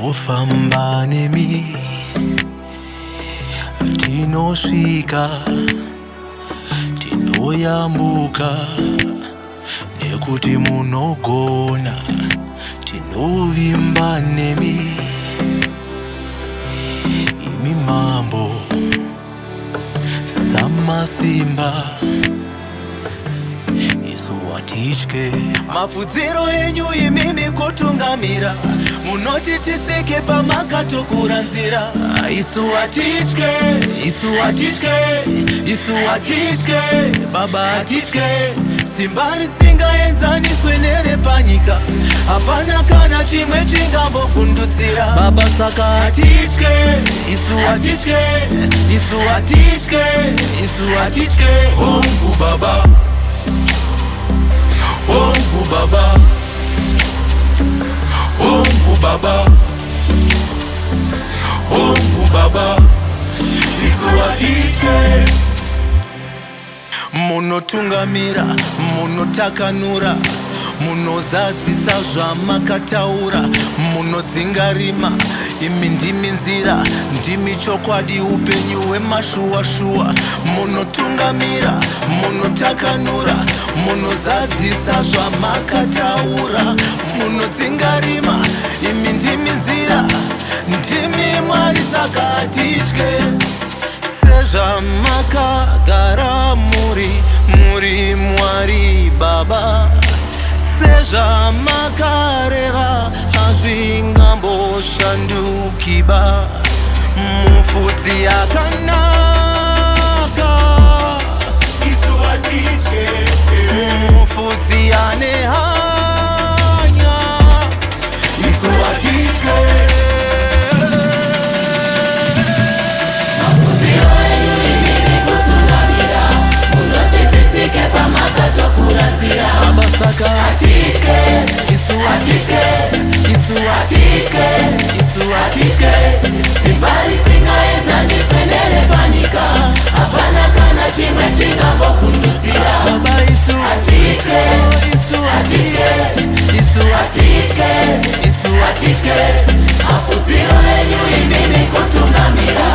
tinofamba nemi, tinosvika, tinoyambuka, nekuti munogona, tinovimba nemi. Imi mambo samasimba, isu watitye. Mapfudziro enyu imimi kutungamira, munoti titsike pamakatokura nzira. Isu watitye, isu watitye, isu watitye, baba atitye. Simba risingaenzaniswe nerepanyika, hapana kana chimwe chingambovhundutsira. Baba saka atitye, isu watitye, isu watitye, isu watitye. Hongu baba, hongu baba, hongu baba, hongu baba, isu watitye. Munotungamira, munotakanura, munozadzisa zvamakataura, munodzingarima, imi ndimi nzira, ndimi chokwadi, upenyu hwemashuwa-shuwa. Munotungamira, munotakanura, munozadzisa zvamakataura, munodzingarima, imi ndimi nzira, ndimi Mwari saka atitye. Sezvamakagara muri Mwari Baba, sezvamakareva hazvingamboshandukiba. Mufudzi akanaka, isu watitye. Mufudzi ane hanya, isu watitye. Baba saka atitye, isu watitye, isu watitye, isu watitye. Simba risingaenzaniswe nerepanyika, hapana kana chimwe chingambovhundutsira. Baba isu atitye, isu watitye, isu watitye, isu watitye. Mapfudziro enyu imimi kutungamira,